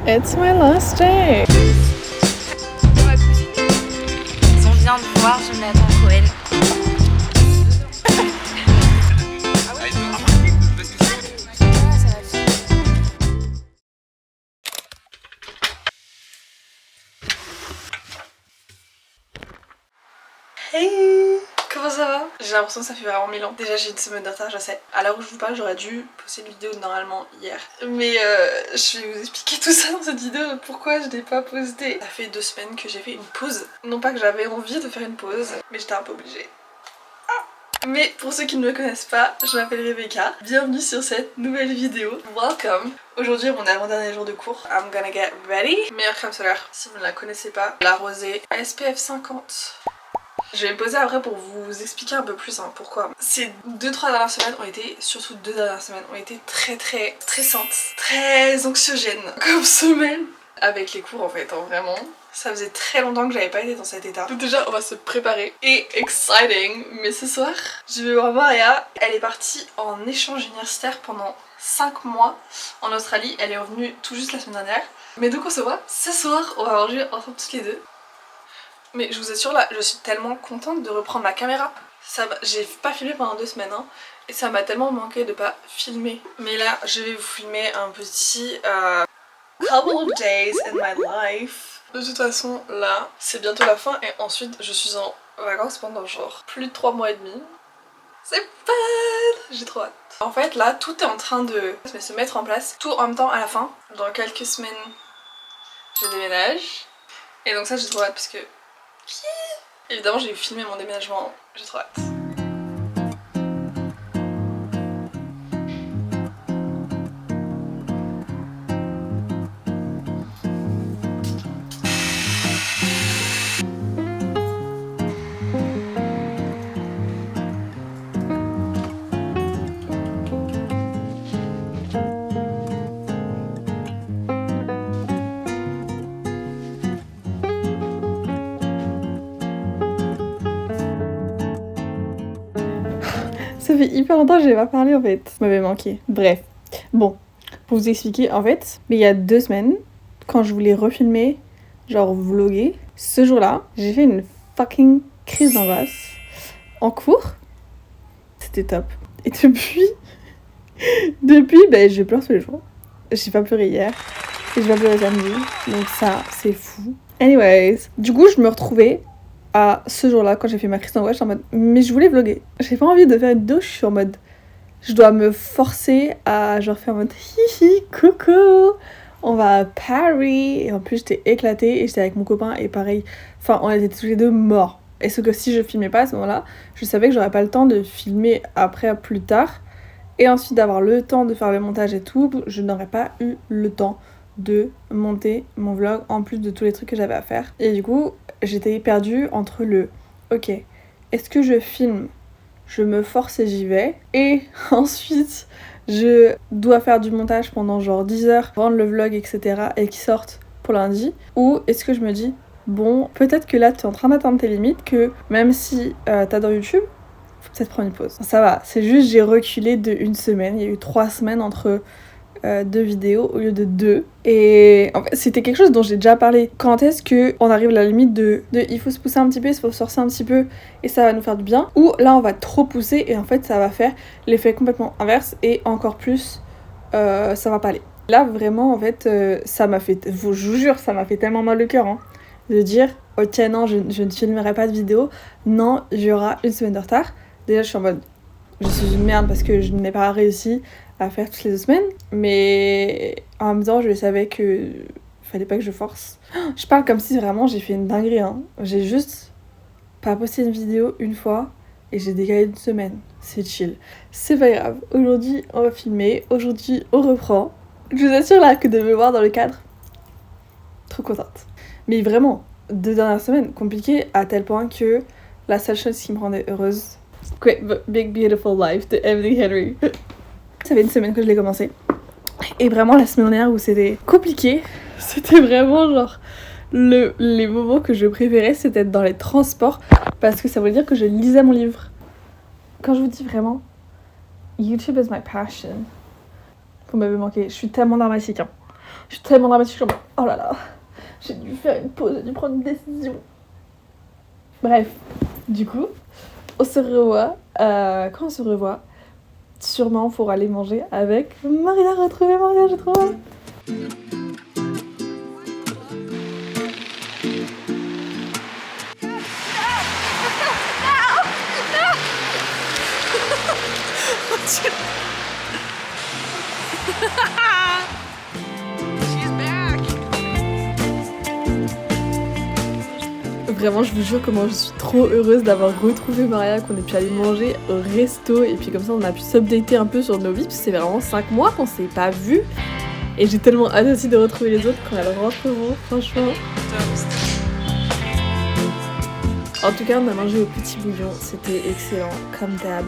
It's my last day. On vient de voir Jonathan Cohen. Hey, comment ça va? J'ai l'impression que ça fait vraiment 1000 ans. Déjà j'ai une semaine de retard, je sais. À l'heure où je vous parle, j'aurais dû poster une vidéo normalement hier. Mais je vais vous expliquer tout ça dans cette vidéo, pourquoi je n'ai pas posté. Ça fait 2 semaines que j'ai fait une pause. Non pas que j'avais envie de faire une pause, mais j'étais un peu obligée. Mais pour ceux qui ne me connaissent pas, je m'appelle Rebecca. Bienvenue sur cette nouvelle vidéo. Welcome. Aujourd'hui est mon avant-dernier jour de cours. I'm gonna get ready. Meilleure crème solaire, si vous ne la connaissez pas. La rosée SPF 50. Je vais me poser après pour vous expliquer un peu plus pourquoi. Ces 2-3 dernières semaines ont été, surtout 2 dernières semaines, ont été très stressantes, très anxiogènes comme semaine. Avec les cours en fait, vraiment. Ça faisait très longtemps que j'avais pas été dans cet état. Donc déjà, on va se préparer. Et exciting. Mais ce soir, je vais voir Maria. Elle est partie en échange universitaire pendant 5 mois en Australie. Elle est revenue tout juste la semaine dernière. Mais donc on se voit ce soir. On va manger ensemble toutes les deux. Mais je vous assure là, je suis tellement contente de reprendre ma caméra. J'ai pas filmé pendant 2 semaines et ça m'a tellement manqué de pas filmer. Mais là, je vais vous filmer un petit couple of days in my life. De toute façon, là, c'est bientôt la fin et ensuite je suis en vacances pendant genre plus de 3 mois et demi. C'est fun! J'ai trop hâte. En fait, là, tout est en train de se mettre en place, tout en même temps à la fin. Dans quelques semaines, je déménage. Et donc ça, j'ai trop hâte parce que... Évidemment, j'ai filmé mon déménagement, j'ai trop hâte. Ça fait hyper longtemps que j'ai pas parlé en fait. Ça m'avait manqué. Bref. Bon, pour vous expliquer, en fait, mais il y a 2 semaines, quand je voulais refilmer, genre vlogger, ce jour-là, j'ai fait une fucking crise d'angoisse en cours. C'était top. Et depuis, je pleure tous les jours. J'ai pas pleuré hier. Et je vais pleurer samedi. Donc ça, c'est fou. Anyways, du coup, je me retrouvais à ce jour-là, quand j'ai fait ma crise d'angoisse, en mode mais je voulais vlogger. J'ai pas envie de faire une vidéo, je suis en mode je dois me forcer à genre faire en mode hihi, coucou, on va à Paris. Et en plus, j'étais éclatée et j'étais avec mon copain et pareil, enfin, on était tous les deux morts. Et ce que si je filmais pas à ce moment-là, je savais que j'aurais pas le temps de filmer après plus tard et ensuite d'avoir le temps de faire le montage et tout, je n'aurais pas eu le temps de monter mon vlog en plus de tous les trucs que j'avais à faire. Et du coup, j'étais perdue entre le ok, est-ce que je filme, je me force et j'y vais, et ensuite je dois faire du montage pendant genre 10 heures, rendre le vlog etc. et qu'il sorte pour lundi, ou est-ce que je me dis bon, peut-être que là tu es en train d'atteindre tes limites, que même si t'adores YouTube, faut peut-être prendre une pause. Ça va, c'est juste j'ai reculé de 1 semaine, il y a eu 3 semaines entre 2 vidéos au lieu de 2. Et en fait, c'était quelque chose dont j'ai déjà parlé. Quand est-ce qu'on arrive à la limite de il faut se pousser un petit peu, il faut se forcer un petit peu et ça va nous faire du bien, ou là on va trop pousser et en fait ça va faire l'effet complètement inverse et encore plus ça va pas aller. Là vraiment en fait ça m'a fait, je vous jure, ça m'a fait tellement mal le cœur de dire ok non je ne filmerai pas de vidéo, non il y aura 1 semaine de retard. Déjà je suis en mode je suis une merde parce que je n'ai pas réussi à faire toutes les 2 semaines, mais en même temps je savais que fallait pas que je force. Je parle comme si vraiment j'ai fait une dinguerie J'ai juste pas posté une vidéo une fois et j'ai décalé 1 semaine. C'est chill, c'est pas grave. Aujourd'hui on va filmer, aujourd'hui on reprend. Je vous assure là que de me voir dans le cadre, trop contente. Mais vraiment 2 dernières semaines compliquées à tel point que la seule chose qui me rendait heureuse, Great Big Beautiful Life de Emily Henry. Ça fait 1 semaine que je l'ai commencé. Et vraiment la semaine dernière où c'était compliqué, c'était vraiment genre les moments que je préférais, c'était être dans les transports parce que ça voulait dire que je lisais mon livre. Quand je vous dis vraiment YouTube is my passion, vous m'avez manqué, je suis tellement dramatique Je suis tellement dramatique, je suis en mode, oh là là, j'ai dû faire une pause, j'ai dû prendre une décision. Bref, du coup, on se revoit. Quand on se revoit, sûrement pour aller manger avec Maria. Retrouver Maria, j'ai trop hâte. Vraiment, je vous jure comment je suis trop heureuse d'avoir retrouvé Maria, qu'on ait pu aller manger au resto et puis comme ça on a pu s'updater un peu sur nos vies parce que c'est vraiment 5 mois qu'on s'est pas vus et j'ai tellement hâte aussi de retrouver les autres quand elles rentreront, franchement. En tout cas, on a mangé au petit bouillon, c'était excellent, comme d'hab.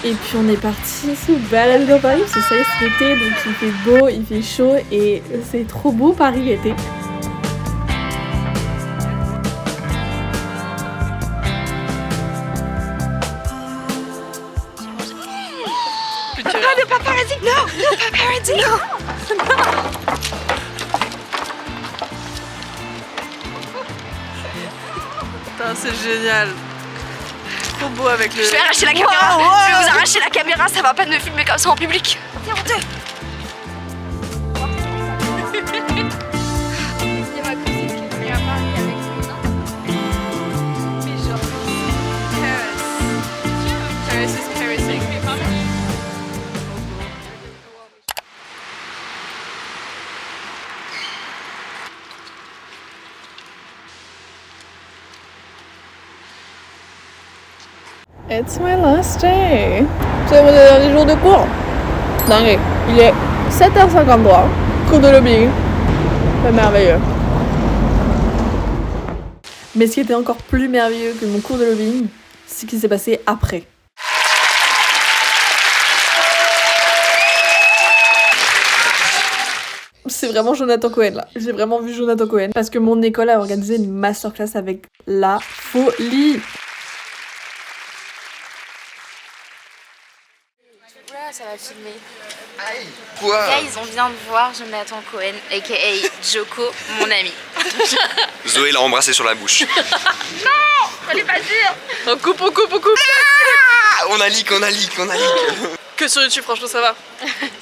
Et puis on est parti se balader dans Paris parce que ça y est c'est l'été donc il fait beau, il fait chaud et c'est trop beau Paris l'été. Ah, le paparazzi! Non! Le paparazzi! Non! Putain, c'est génial. Trop beau avec le... Je vais arracher la caméra! Wow, wow. Je vais vous arracher la caméra, ça va pas de me filmer comme ça en public! C'est honteux! It's my last day. C'est mon dernier jour de cours. Dingue. Il est 7h53. Cours de lobbying. C'est merveilleux. Mais ce qui était encore plus merveilleux que mon cours de lobbying, c'est ce qui s'est passé après. C'est vraiment Jonathan Cohen là. J'ai vraiment vu Jonathan Cohen parce que mon école a organisé une masterclass avec la folie. Oula, ça va filmer. Aïe. Quoi? Guys, on vient de voir Jonathan Cohen, aka Joko, mon ami. Zoé l'a embrassé sur la bouche. Fallait pas dire! On coupe, on coupe, on coupe. Ah, on a leak. Que sur YouTube, franchement, ça va.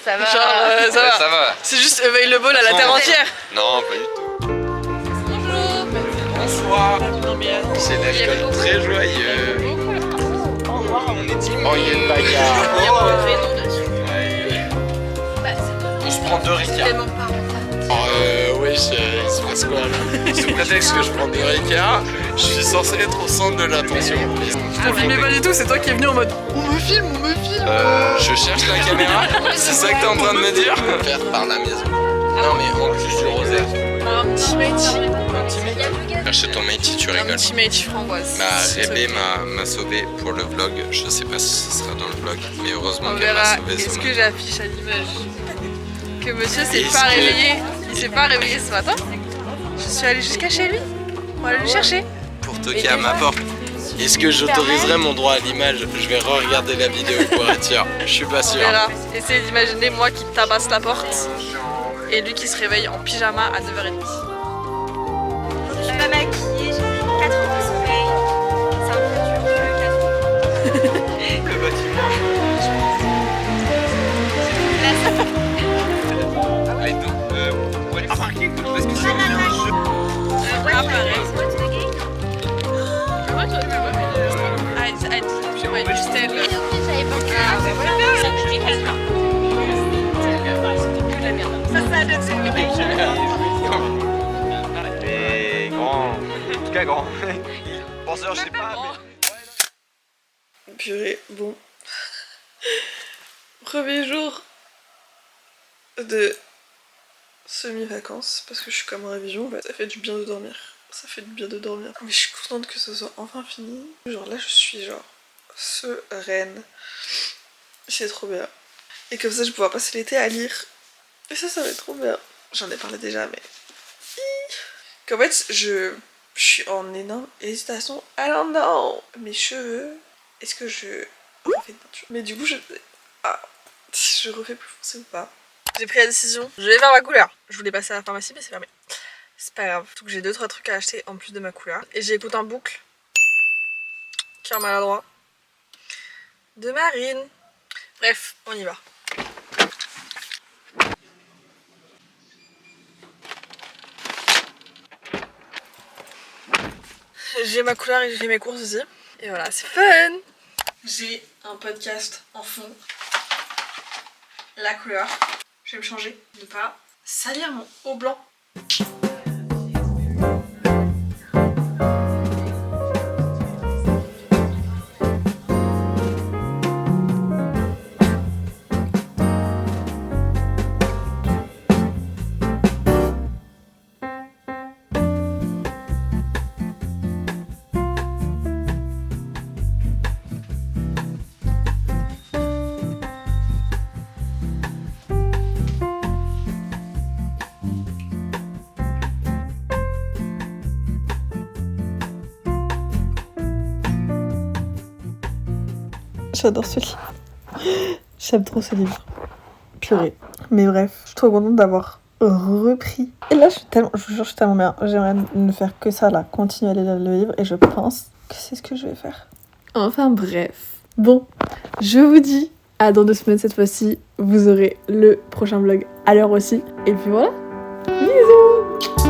Ça va. Genre, ça Ouais, va. ça va. C'est juste available à la terre entière. Non, pas du tout. Bonjour. Bonsoir. C'est l'alcool très joyeux. On est team. Oh, il y a une bagarre. Il y a mon prénom dessus. On se prend deux ricains. Tellement pas. Oui, il se passe quoi là? Sous prétexte que je prends des ricards, je suis censé être au centre de l'attention. Je te filmais pas du tout, c'est toi qui es venu en mode on me filme. Je cherche la caméra, c'est ça que t'es en train de me dire? Faire par la maison. Non mais en plus du rosé. Un petit matey. Chercher ton matey, tu Un rigoles. petit matey framboise. Rébé m'a sauvé pour le vlog. Je sais pas si ce sera dans le vlog, mais heureusement On qu'elle m'a verra. sauvé. Est-ce que j'affiche à l'image que monsieur s'est Est-ce pas que- réveillé? Il s'est pas réveillé ce matin. Je suis allée jusqu'à chez lui. On va aller le chercher. Pour toquer à ma porte. Est-ce que j'autoriserai mon droit à l'image? Je vais re-regarder la vidéo pour être sûr. Je suis pas On sûr. verra. Essayez d'imaginer moi qui tabasse la porte et lui qui se réveille en pyjama à 9h30. Je suis pas maquillée, j'ai 4 heures de sommeil. C'est un peu dur, 4 heures. Le bâtiment. Les deux. Pour aller parquer, parce que c'est un jeu. Ah, pareil. Et grand. En tout cas, grand. Penseur, je sais pas. Purée, bon. Premier jour de semi-vacances, parce que je suis comme en révision, ça fait du bien de dormir. Ça fait du bien de dormir. Mais je suis contente que ce soit enfin fini. Genre là, je suis genre sereine. C'est trop bien. Et comme ça, je vais pouvoir passer l'été à lire. Et ça va être trop bien. J'en ai parlé déjà, mais... Qu'en fait, je Je suis en énorme hésitation. I don't know. Mes cheveux, est-ce que je refais une teinture? Mais du coup, si je refais plus foncé ou pas. J'ai pris la décision, je vais faire ma couleur. Je voulais passer à la pharmacie, mais c'est fermé. C'est pas grave, surtout que j'ai 2-3 trucs à acheter en plus de ma couleur. Et j'écoute en boucle, cœur maladroit, de Marine. Bref, on y va. J'ai ma couleur et j'ai mes courses ici. Et voilà, c'est fun. J'ai un podcast en fond. La couleur. Je vais me changer, ne pas salir mon haut blanc. J'adore ce livre. J'aime trop ce livre. Purée. Mais bref, je suis trop contente d'avoir repris. Et là, je vous jure, je suis tellement bien. J'aimerais ne faire que ça là, continuer à lire le livre et je pense que c'est ce que je vais faire. Enfin bref. Bon, je vous dis à dans 2 semaines cette fois-ci. Vous aurez le prochain vlog à l'heure aussi. Et puis voilà. Bisous.